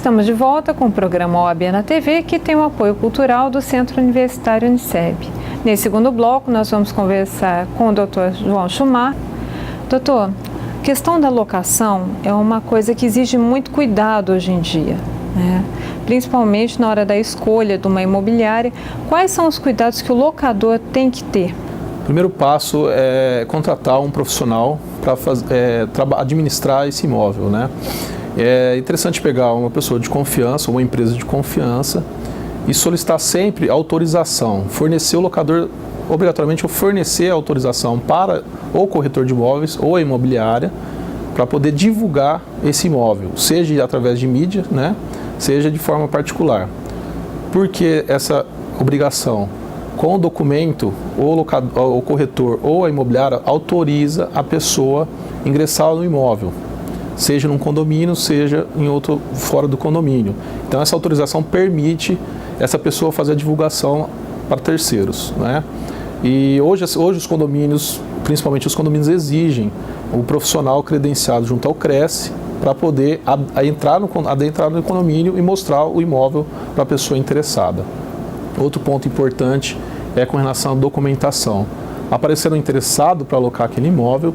Estamos de volta com o programa OAB na TV, que tem o apoio cultural do Centro Universitário Uniceb. Nesse segundo bloco, nós vamos conversar com o Dr. João Schumacher. Doutor, a questão da locação é uma coisa que exige muito cuidado hoje em dia, né? Principalmente na hora da escolha de uma imobiliária. Quais são os cuidados que o locador tem que ter? O primeiro passo é contratar um profissional para administrar esse imóvel, né? É interessante pegar uma pessoa de confiança, uma empresa de confiança e solicitar sempre autorização. Fornecer o locador, obrigatoriamente, fornecer a autorização para o corretor de imóveis ou a imobiliária para poder divulgar esse imóvel, seja através de mídia, né? Seja de forma particular. Por que essa obrigação? Com o documento, o corretor ou a imobiliária autoriza a pessoa ingressar no imóvel, seja num condomínio, seja em outro fora do condomínio. Então essa autorização permite essa pessoa fazer a divulgação para terceiros, né? E hoje os condomínios, principalmente os condomínios, exigem o profissional credenciado junto ao CRES para poder adentrar no condomínio e mostrar o imóvel para a pessoa interessada. Outro ponto importante é com relação à documentação. Aparecendo interessado para alocar aquele imóvel,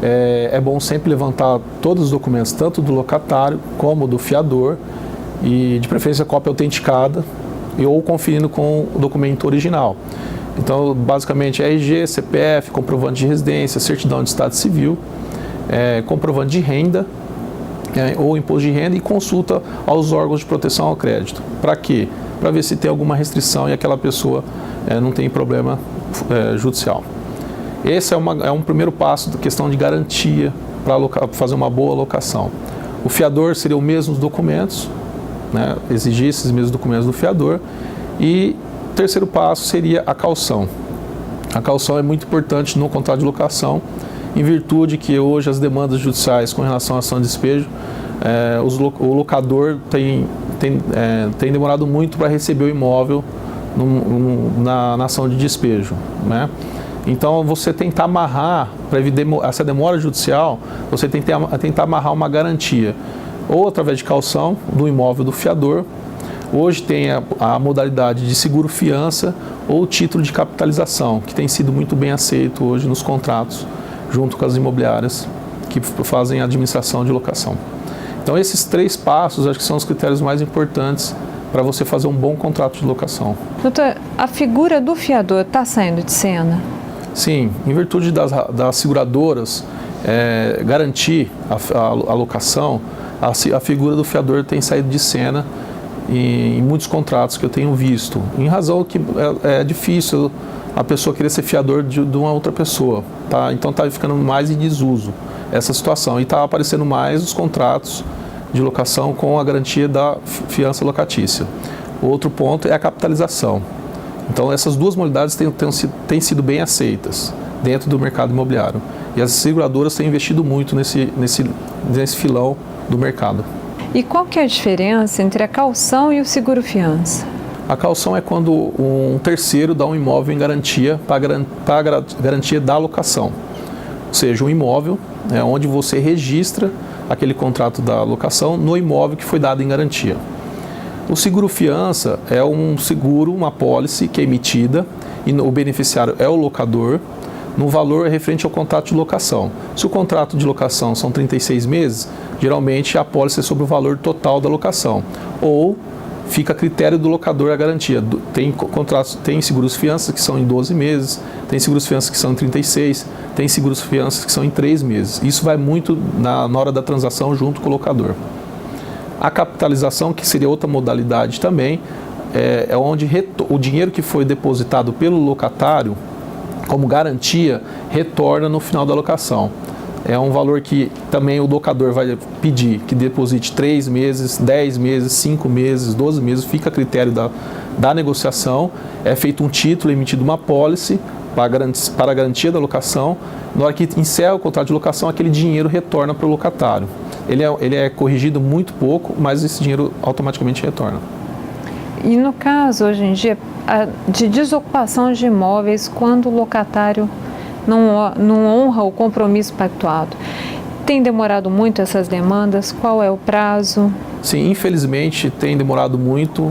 é bom sempre levantar todos os documentos, tanto do locatário como do fiador, e de preferência cópia autenticada, ou conferindo com o documento original. Então, basicamente, RG, CPF, comprovante de residência, certidão de estado civil, comprovante de renda, ou imposto de renda, e consulta aos órgãos de proteção ao crédito. Para quê? Para ver se tem alguma restrição e aquela pessoa não tem problema judicial. Esse é um primeiro passo da questão de garantia para fazer uma boa locação. O fiador seria os mesmos documentos, né? Exigir esses mesmos documentos do fiador. E o terceiro passo seria a caução. A caução é muito importante no contrato de locação, em virtude que hoje as demandas judiciais com relação à ação de despejo, o locador tem demorado muito para receber o imóvel na ação de despejo, né? Então, você tentar amarrar, para evitar essa demora judicial, você tentar amarrar uma garantia, ou através de caução do imóvel do fiador. Hoje tem a modalidade de seguro-fiança ou título de capitalização, que tem sido muito bem aceito hoje nos contratos, junto com as imobiliárias que fazem a administração de locação. Então, esses três passos, acho que são os critérios mais importantes para você fazer um bom contrato de locação. Doutor, a figura do fiador está saindo de cena? Sim, em virtude das seguradoras garantir a locação, a figura do fiador tem saído de cena em muitos contratos que eu tenho visto, em razão que é difícil a pessoa querer ser fiador de uma outra pessoa, tá? Então está ficando mais em desuso essa situação e está aparecendo mais os contratos de locação com a garantia da fiança locatícia. Outro ponto é a capitalização. Então essas duas modalidades têm sido bem aceitas dentro do mercado imobiliário. E as seguradoras têm investido muito nesse filão do mercado. E qual que é a diferença entre a caução e o seguro-fiança? A caução é quando um terceiro dá um imóvel em garantia para garantia da locação. Ou seja, um imóvel onde você registra aquele contrato da locação no imóvel que foi dado em garantia. O seguro-fiança é um seguro, uma apólice que é emitida e o beneficiário é o locador, no valor referente ao contrato de locação. Se o contrato de locação são 36 meses, geralmente a apólice é sobre o valor total da locação. Ou fica a critério do locador a garantia. Tem seguros-fianças que são em 12 meses, tem seguros-fianças que são em 36, tem seguros-fianças que são em 3 meses. Isso vai muito na hora da transação junto com o locador. A capitalização, que seria outra modalidade também, é onde o dinheiro que foi depositado pelo locatário como garantia retorna no final da locação. É um valor que também o locador vai pedir que deposite 3 meses, 10 meses, 5 meses, 12 meses, fica a critério da negociação. É feito um título, emitido uma apólice para a garantia da locação. Na hora que encerra o contrato de locação, aquele dinheiro retorna para o locatário. Ele é corrigido muito pouco, mas esse dinheiro automaticamente retorna. E no caso, hoje em dia, de desocupação de imóveis, quando o locatário não honra o compromisso pactuado, tem demorado muito essas demandas? Qual é o prazo? Sim, infelizmente tem demorado muito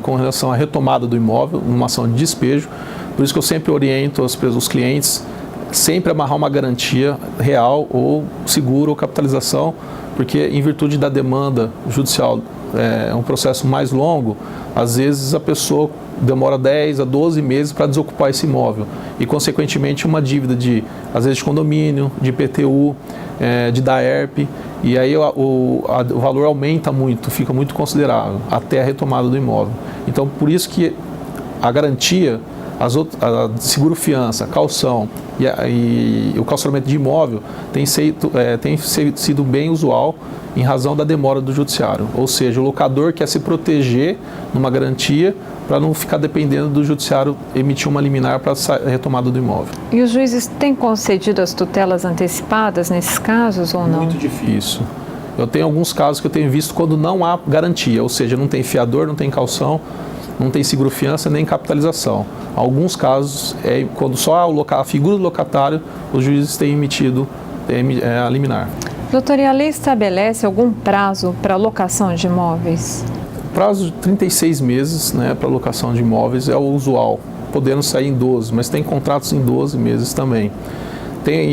com relação à retomada do imóvel, numa ação de despejo. Por isso que eu sempre oriento os clientes sempre amarrar uma garantia real ou seguro ou capitalização, porque em virtude da demanda judicial é um processo mais longo, às vezes a pessoa demora 10 a 12 meses para desocupar esse imóvel e, consequentemente, uma dívida às vezes de condomínio, de IPTU, de DAERP, e aí o valor aumenta muito, fica muito considerável até a retomada do imóvel. Então, por isso que a garantia, a seguro-fiança, calção e o calcionamento de imóvel tem sido bem usual em razão da demora do judiciário. Ou seja, o locador quer se proteger numa garantia para não ficar dependendo do judiciário emitir uma liminar para a retomada do imóvel. E os juízes têm concedido as tutelas antecipadas nesses casos ou não? Muito difícil. Eu tenho alguns casos que eu tenho visto quando não há garantia, ou seja, não tem fiador, não tem calção, não tem seguro-fiança nem capitalização. Alguns casos, quando só há a figura do locatário, os juízes têm emitido a liminar. Doutor, e a lei estabelece algum prazo para locação de imóveis? O prazo de 36 meses, né, para locação de imóveis é o usual, podendo sair em 12, mas tem contratos em 12 meses também.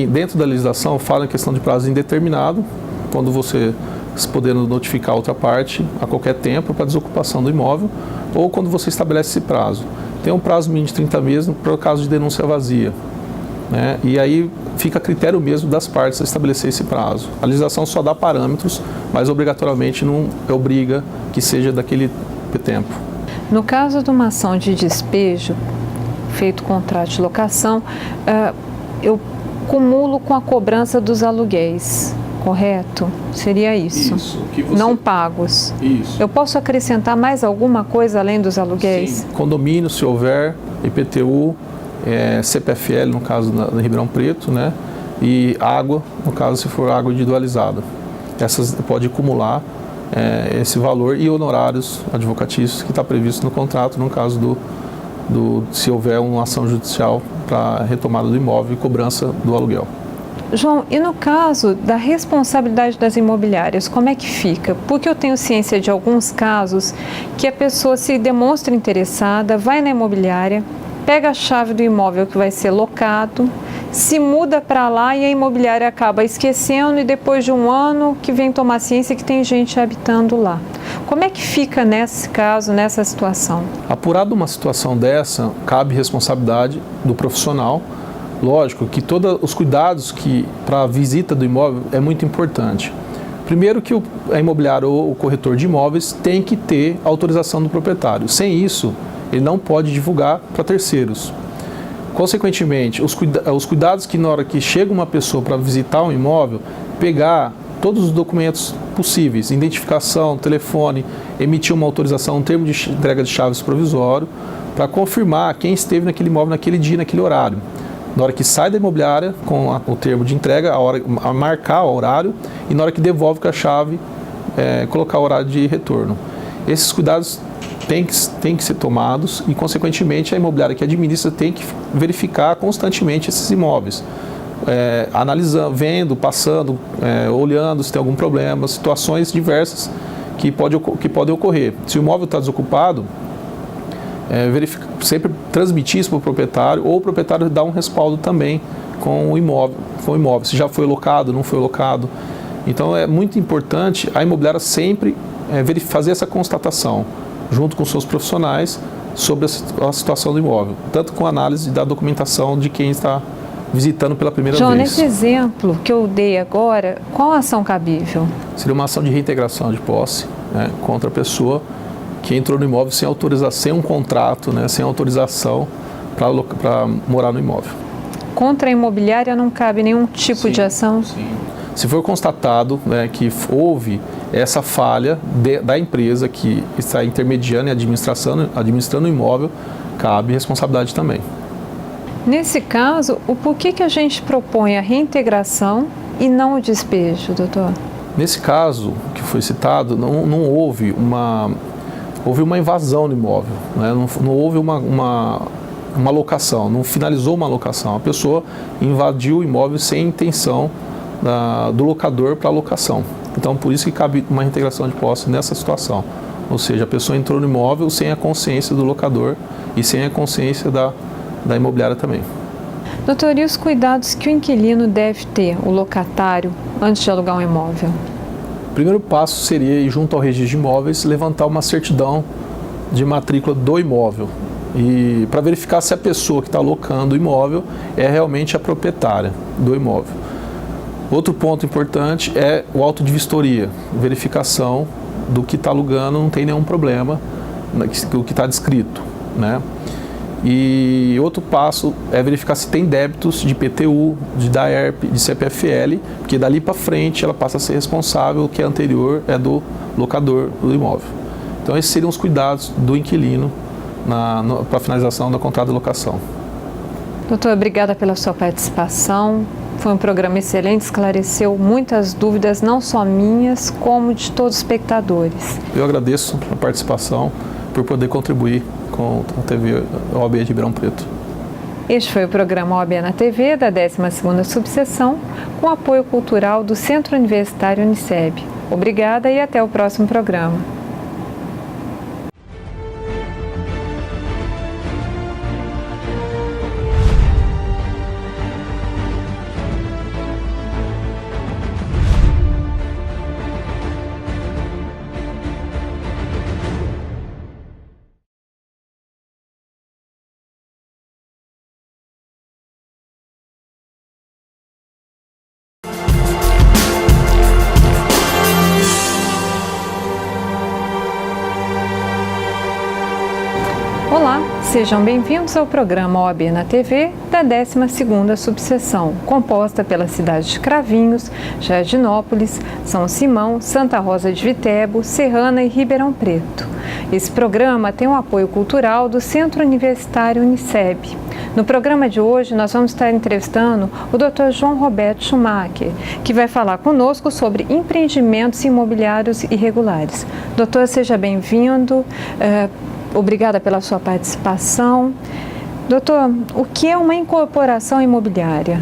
Dentro da legislação, fala em questão de prazo indeterminado, quando você podendo notificar outra parte a qualquer tempo para desocupação do imóvel, ou quando você estabelece esse prazo. Tem um prazo mínimo de 30 meses para o caso de denúncia vazia, né? E aí fica a critério mesmo das partes a estabelecer esse prazo. A legislação só dá parâmetros, mas obrigatoriamente não obriga que seja daquele tempo. No caso de uma ação de despejo, feito contrato de locação, eu cumulo com a cobrança dos aluguéis. Correto? Seria isso. Isso. Não pagos. Isso. Eu posso acrescentar mais alguma coisa além dos aluguéis? Sim. Condomínio, se houver, IPTU, CPFL, no caso da Ribeirão Preto, né? E água, no caso se for água individualizada. Essas pode acumular esse valor e honorários advocatícios que está previsto no contrato, no caso se houver uma ação judicial para retomada do imóvel e cobrança do aluguel. João, e no caso da responsabilidade das imobiliárias, como é que fica? Porque eu tenho ciência de alguns casos que a pessoa se demonstra interessada, vai na imobiliária, pega a chave do imóvel que vai ser locado, se muda para lá e a imobiliária acaba esquecendo e depois de um ano que vem tomar ciência que tem gente habitando lá. Como é que fica nesse caso, nessa situação? Apurado uma situação dessa, cabe responsabilidade do profissional. Lógico que todos os cuidados para a visita do imóvel é muito importante. Primeiro que a imobiliária ou o corretor de imóveis tem que ter autorização do proprietário. Sem isso, ele não pode divulgar para terceiros. Consequentemente, os cuidados que na hora que chega uma pessoa para visitar um imóvel, pegar todos os documentos possíveis, identificação, telefone, emitir uma autorização, um termo de entrega de chaves provisório, para confirmar quem esteve naquele imóvel naquele dia, naquele horário. Na hora que sai da imobiliária, com o termo de entrega, a marcar o horário, e na hora que devolve com a chave, colocar o horário de retorno. Esses cuidados têm que ser tomados e, consequentemente, a imobiliária que administra tem que verificar constantemente esses imóveis. Analisando, vendo, passando, olhando se tem algum problema, situações diversas que podem ocorrer. Se o imóvel está desocupado, sempre transmitir isso para o proprietário, ou o proprietário dar um respaldo também com o imóvel, se já foi locado, não foi locado. Então é muito importante a imobiliária sempre fazer essa constatação, junto com seus profissionais, sobre a situação do imóvel, tanto com a análise da documentação de quem está visitando pela primeira João, vez. nesse exemplo que eu dei agora, qual a ação cabível? Seria uma ação de reintegração de posse, né, contra a pessoa que entrou no imóvel sem autorização, sem um contrato, né, sem autorização para morar no imóvel. Contra a imobiliária não cabe nenhum tipo de ação? Sim. Se for constatado, né, que houve essa falha da empresa que está intermediando e administrando o imóvel, cabe responsabilidade também. Nesse caso, o porquê que a gente propõe a reintegração e não o despejo, doutor? Nesse caso que foi citado, não houve uma invasão no imóvel, né? Não houve uma locação, não finalizou uma locação. A pessoa invadiu o imóvel sem intenção do locador para a locação. Então, por isso que cabe uma reintegração de posse nessa situação. Ou seja, a pessoa entrou no imóvel sem a consciência do locador e sem a consciência da imobiliária também. Doutor, e os cuidados que o inquilino deve ter, o locatário, antes de alugar um imóvel? O primeiro passo seria ir junto ao registro de imóveis, levantar uma certidão de matrícula do imóvel e para verificar se a pessoa que está alocando o imóvel é realmente a proprietária do imóvel. Outro ponto importante é o auto de vistoria, verificação do que está alugando, não tem nenhum problema, o que está descrito, né? E outro passo é verificar se tem débitos de IPTU, de DAERP, de CPFL, porque dali para frente ela passa a ser responsável, o que é anterior é do locador do imóvel. Então esses seriam os cuidados do inquilino para a finalização do contrato de locação. Doutor, obrigada pela sua participação. Foi um programa excelente, esclareceu muitas dúvidas, não só minhas, como de todos os espectadores. Eu agradeço a participação, por poder contribuir com a TV OAB de Ribeirão Preto. Este foi o programa OAB na TV da 12ª subseção, com apoio cultural do Centro Universitário Uniceb. Obrigada e até o próximo programa. Olá, sejam bem-vindos ao programa OAB na TV da 12ª subseção, composta pelas cidades de Cravinhos, Jardinópolis, São Simão, Santa Rosa de Viterbo, Serrana e Ribeirão Preto. Esse programa tem o apoio cultural do Centro Universitário Uniceb. No programa de hoje, nós vamos estar entrevistando o Dr. João Roberto Schumacher, que vai falar conosco sobre empreendimentos imobiliários irregulares. Doutor, seja bem-vindo. Obrigada pela sua participação. Doutor, o que é uma incorporação imobiliária?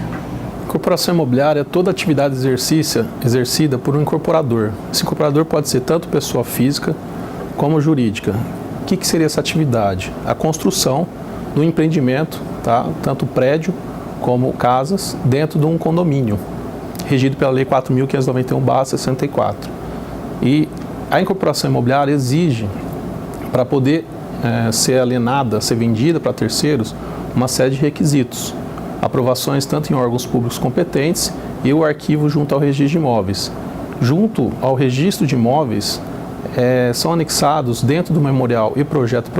Incorporação imobiliária é toda atividade exercida por um incorporador. Esse incorporador pode ser tanto pessoa física como jurídica. O que seria essa atividade? A construção do empreendimento, tá? Tanto prédio como casas, dentro de um condomínio, regido pela Lei 4.591/64. E a incorporação imobiliária exige, para poder ser alienada, ser vendida para terceiros, uma série de requisitos. Aprovações tanto em órgãos públicos competentes e o arquivo junto ao registro de imóveis. Junto ao registro de imóveis, são anexados dentro do memorial e projeto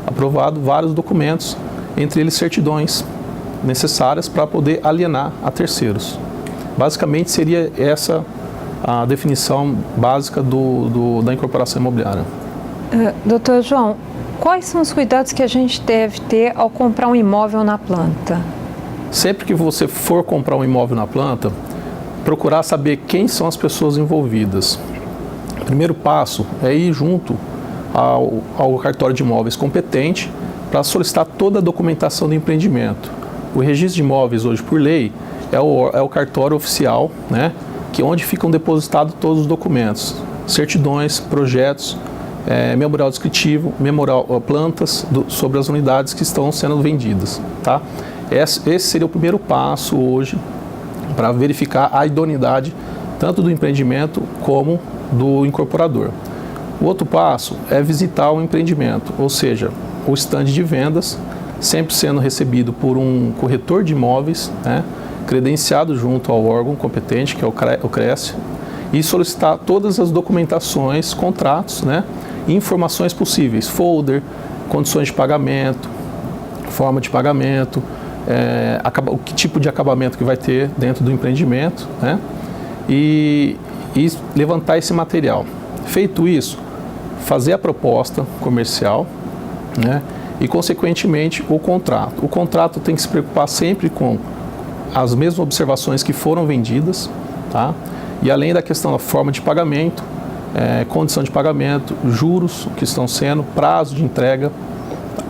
aprovado vários documentos, entre eles certidões necessárias para poder alienar a terceiros. Basicamente seria essa a definição básica da incorporação imobiliária. Doutor João, quais são os cuidados que a gente deve ter ao comprar um imóvel na planta? Sempre que você for comprar um imóvel na planta, procurar saber quem são as pessoas envolvidas. O primeiro passo é ir junto ao cartório de imóveis competente para solicitar toda a documentação do empreendimento. O registro de imóveis hoje, por lei, é o cartório oficial, né, onde ficam depositados todos os documentos, certidões, projetos, memorial descritivo, plantas sobre as unidades que estão sendo vendidas, tá? Esse seria o primeiro passo hoje para verificar a idoneidade tanto do empreendimento como do incorporador. O outro passo é visitar o empreendimento, ou seja, o estande de vendas, sempre sendo recebido por um corretor de imóveis, né, credenciado junto ao órgão competente, que é o CRES, e solicitar todas as documentações, contratos, né, e informações possíveis, folder, condições de pagamento, forma de pagamento, que tipo de acabamento que vai ter dentro do empreendimento, né, e levantar esse material. Feito isso, fazer a proposta comercial, né, e, consequentemente, o contrato. O contrato tem que se preocupar sempre com as mesmas observações que foram vendidas, tá? E além da questão da forma de pagamento, condição de pagamento, juros que estão sendo, prazo de entrega,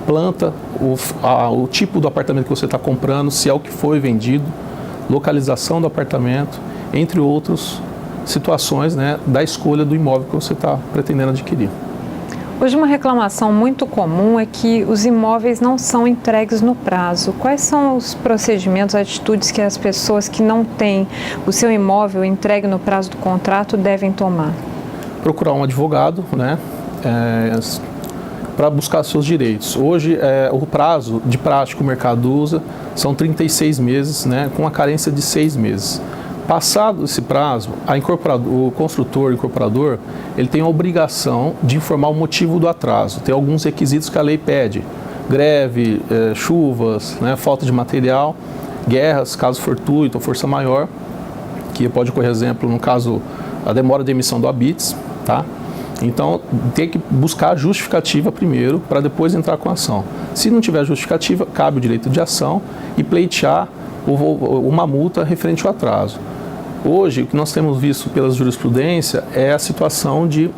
planta, o tipo do apartamento que você está comprando, se é o que foi vendido, localização do apartamento, entre outros situações, né, da escolha do imóvel que você está pretendendo adquirir. Hoje uma reclamação muito comum é que os imóveis não são entregues no prazo. Quais são os procedimentos, atitudes que as pessoas que não têm o seu imóvel entregue no prazo do contrato devem tomar? Procurar um advogado, né, para buscar seus direitos. Hoje, o prazo de prática que o mercado usa são 36 meses, né, com a carência de 6 meses. Passado esse prazo, o construtor, o incorporador, ele tem a obrigação de informar o motivo do atraso. Tem alguns requisitos que a lei pede: greve, chuvas, né, falta de material, guerras, caso fortuito ou força maior, que pode ocorrer, exemplo, no caso, a demora de emissão do habeas, tá? Então, tem que buscar a justificativa primeiro, para depois entrar com a ação. Se não tiver justificativa, cabe o direito de ação e pleitear uma multa referente ao atraso. Hoje, o que nós temos visto pela jurisprudência é a situação de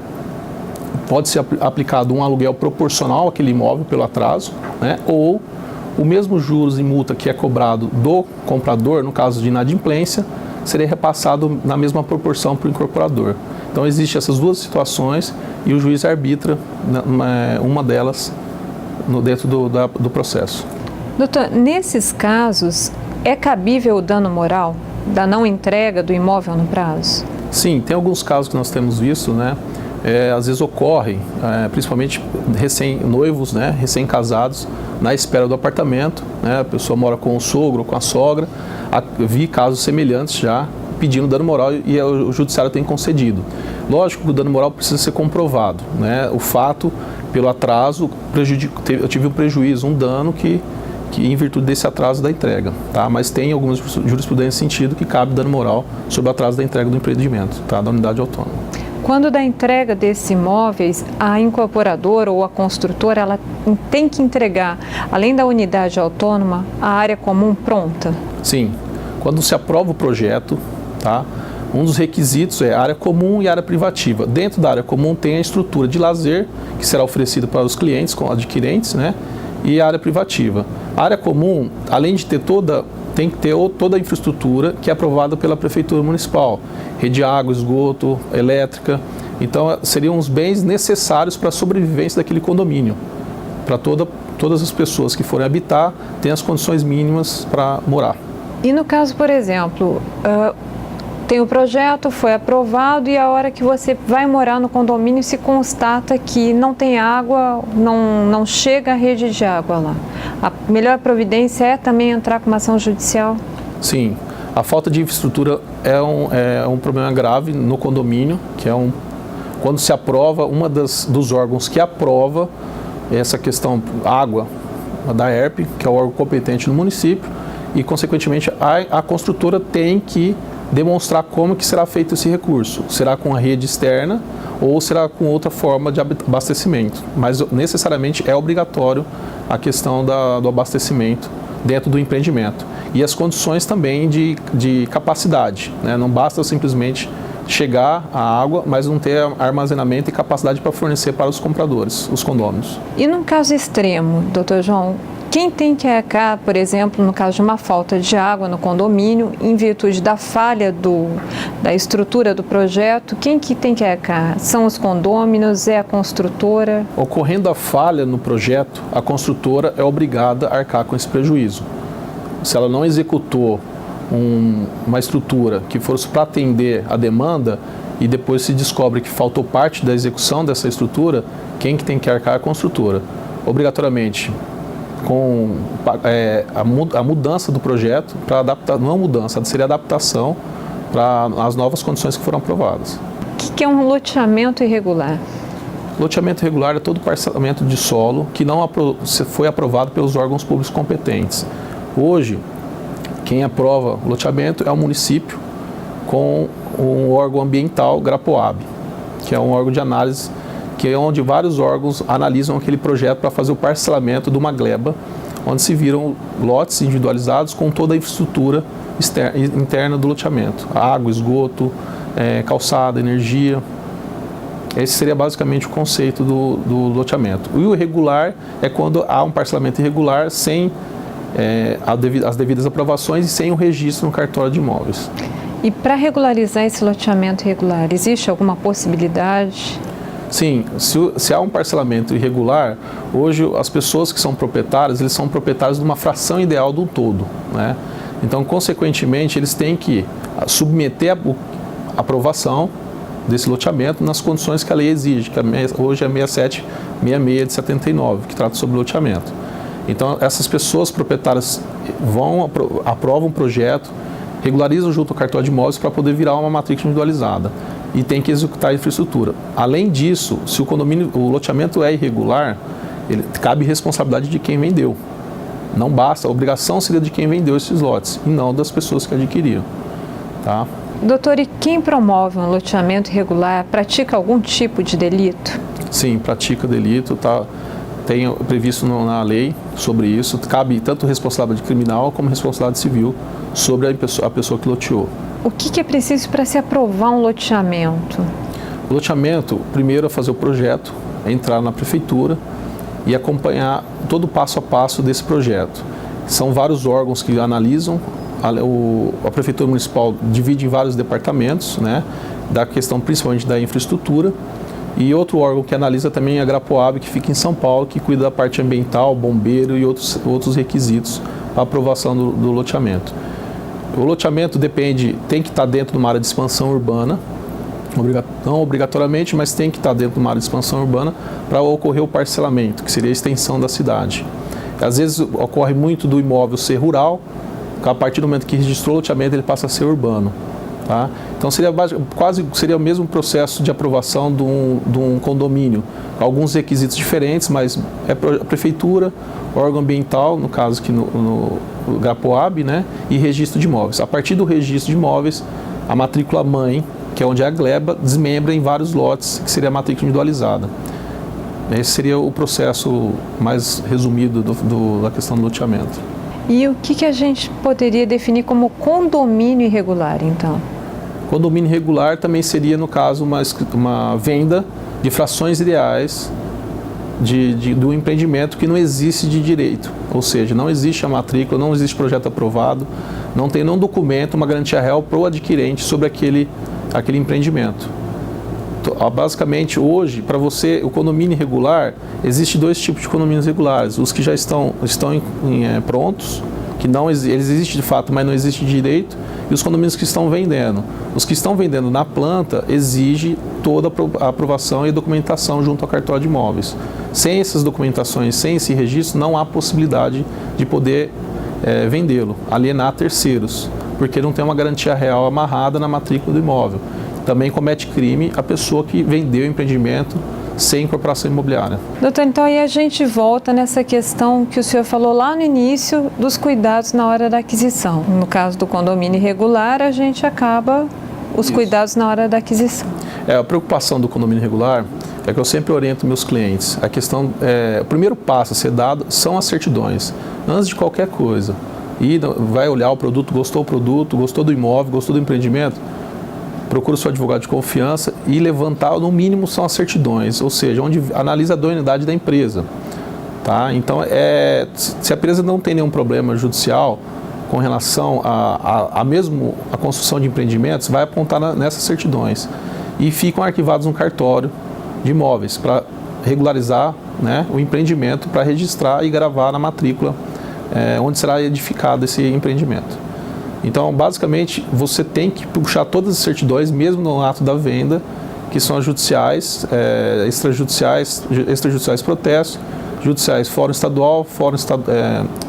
pode ser aplicado um aluguel proporcional àquele imóvel pelo atraso, né, ou o mesmo juros e multa que é cobrado do comprador, no caso de inadimplência, seria repassado na mesma proporção para o incorporador. Então, existem essas duas situações e o juiz arbitra uma delas dentro do processo. Doutor, nesses casos, é cabível o dano moral da não entrega do imóvel no prazo? Sim, tem alguns casos que nós temos visto, né? Às vezes ocorrem, principalmente recém-noivos, né? Recém-casados, na espera do apartamento, né? A pessoa mora com o sogro ou com a sogra. Vi casos semelhantes já pedindo dano moral e o judiciário tem concedido. Lógico que o dano moral precisa ser comprovado, né? O fato, pelo atraso, eu tive um prejuízo, um dano que em virtude desse atraso da entrega, tá? Mas tem algumas jurisprudências nesse sentido que cabe dano moral sobre o atraso da entrega do empreendimento, tá? Da unidade autônoma. Quando da entrega desses imóveis, a incorporadora ou a construtora, ela tem que entregar, além da unidade autônoma, a área comum pronta? Sim. Quando se aprova o projeto, tá? Um dos requisitos é área comum e área privativa. Dentro da área comum tem a estrutura de lazer, que será oferecida para os clientes, com adquirentes, né? E a área privativa. A área comum, além de ter tem que ter toda a infraestrutura que é aprovada pela Prefeitura Municipal. Rede de água, esgoto, elétrica. Então, seriam os bens necessários para a sobrevivência daquele condomínio. Para todas as pessoas que forem habitar, tem as condições mínimas para morar. E no caso, por exemplo, tem o projeto, foi aprovado e a hora que você vai morar no condomínio se constata que não tem água, não chega a rede de água lá. A melhor providência é também entrar com uma ação judicial? Sim. A falta de infraestrutura é um problema grave no condomínio, que quando se aprova, dos órgãos que aprova essa questão água, da ERP, que é o órgão competente no município, e, consequentemente, a construtora tem que demonstrar como que será feito esse recurso. Será com a rede externa ou será com outra forma de abastecimento. Mas, necessariamente, é obrigatório a questão do abastecimento dentro do empreendimento. E as condições também de capacidade, né? Não basta simplesmente chegar a água, mas não ter armazenamento e capacidade para fornecer para os compradores, os condôminos. E num caso extremo, doutor João, quem tem que arcar, por exemplo, no caso de uma falta de água no condomínio, em virtude da falha da estrutura do projeto, quem que tem que arcar? São os condôminos? É a construtora? Ocorrendo a falha no projeto, a construtora é obrigada a arcar com esse prejuízo. Se ela não executou uma estrutura que fosse para atender a demanda e depois se descobre que faltou parte da execução dessa estrutura, quem que tem que arcar é a construtora. Obrigatoriamente, com a mudança do projeto para adaptar, não mudança, seria adaptação para as novas condições que foram aprovadas. O que é um loteamento irregular? Loteamento irregular é todo parcelamento de solo que não foi aprovado pelos órgãos públicos competentes. Hoje, quem aprova o loteamento é o município com um órgão ambiental, Grapoab, que é um órgão de análise, que é onde vários órgãos analisam aquele projeto para fazer o parcelamento de uma gleba, onde se viram lotes individualizados com toda a infraestrutura interna do loteamento. Água, esgoto, calçada, energia. Esse seria basicamente o conceito do loteamento. E o irregular é quando há um parcelamento irregular sem as devidas aprovações e sem o registro no cartório de imóveis. E para regularizar esse loteamento irregular, existe alguma possibilidade? Sim, se há um parcelamento irregular, hoje as pessoas que são proprietárias, eles são proprietários de uma fração ideal do todo, né? Então, consequentemente, eles têm que submeter a aprovação desse loteamento nas condições que a lei exige, que hoje é 6766 de 79, que trata sobre loteamento. Então, essas pessoas proprietárias aprovam o projeto, regularizam junto ao cartório de imóveis para poder virar uma matrícula individualizada e tem que executar a infraestrutura. Além disso, se o loteamento é irregular, cabe responsabilidade de quem vendeu. Não basta, a obrigação seria de quem vendeu esses lotes e não das pessoas que adquiriram. Tá? Doutor, e quem promove um loteamento irregular pratica algum tipo de delito? Sim, pratica delito, tá? Tem previsto na lei sobre isso. Cabe tanto responsabilidade criminal como responsabilidade civil sobre a pessoa que loteou. O que é preciso para se aprovar um loteamento? O loteamento, primeiro é fazer o projeto, é entrar na prefeitura e acompanhar todo o passo a passo desse projeto. São vários órgãos que analisam, a Prefeitura Municipal divide em vários departamentos, né, da questão principalmente da infraestrutura, e outro órgão que analisa também é a Grapoab, que fica em São Paulo, que cuida da parte ambiental, bombeiro e outros requisitos para aprovação do loteamento. O loteamento tem que estar dentro de uma área de expansão urbana, não obrigatoriamente, mas tem que estar dentro de uma área de expansão urbana para ocorrer o parcelamento, que seria a extensão da cidade. Às vezes ocorre muito do imóvel ser rural, a partir do momento que registrou o loteamento ele passa a ser urbano. Tá? Então seria o mesmo processo de aprovação de um condomínio, com alguns requisitos diferentes, mas é a prefeitura, órgão ambiental, no caso aqui no Grapoab, né, e registro de imóveis. A partir do registro de imóveis, a matrícula mãe, que é onde é a gleba, desmembra em vários lotes, que seria a matrícula individualizada. Esse seria o processo mais resumido da questão do loteamento. E o que a gente poderia definir como condomínio irregular, então? Condomínio irregular também seria, no caso, uma venda de frações ideais do empreendimento que não existe de direito. Ou seja, não existe a matrícula, não existe projeto aprovado, não tem nenhum documento, uma garantia real para o adquirente sobre aquele empreendimento. Basicamente, hoje, para você, o condomínio irregular, existe dois tipos de condomínios regulares. Os que já estão prontos, que eles existem de fato, mas não existe direito, e os condomínios que estão vendendo. Os que estão vendendo na planta exige toda a aprovação e documentação junto ao cartório de imóveis. Sem essas documentações, sem esse registro, não há possibilidade de poder vendê-lo, alienar terceiros, porque não tem uma garantia real amarrada na matrícula do imóvel. Também comete crime a pessoa que vendeu o empreendimento sem incorporação imobiliária. Doutor, então aí a gente volta nessa questão que o senhor falou lá no início dos cuidados na hora da aquisição. No caso do condomínio irregular, a gente acaba os cuidados na hora da aquisição. A preocupação do condomínio irregular é que eu sempre oriento meus clientes. A questão, o primeiro passo a ser dado são as certidões, antes de qualquer coisa. E vai olhar o produto, gostou do imóvel, gostou do empreendimento, procura o seu advogado de confiança e levantar, no mínimo, são as certidões, ou seja, onde analisa a idoneidade da empresa. Tá? Então, se a empresa não tem nenhum problema judicial com relação a mesmo a construção de empreendimentos, vai apontar nessas certidões. E ficam arquivados no cartório de imóveis para regularizar, né, o empreendimento, para registrar e gravar na matrícula onde será edificado esse empreendimento. Então, basicamente, você tem que puxar todas as certidões, mesmo no ato da venda, que são as judiciais, extrajudiciais protestos, judiciais Fórum Estadual,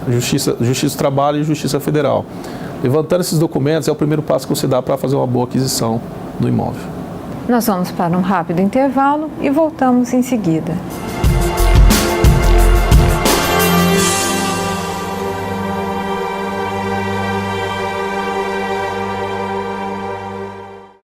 Justiça do Trabalho e Justiça Federal. Levantando esses documentos é o primeiro passo que você dá para fazer uma boa aquisição do imóvel. Nós vamos para um rápido intervalo e voltamos em seguida.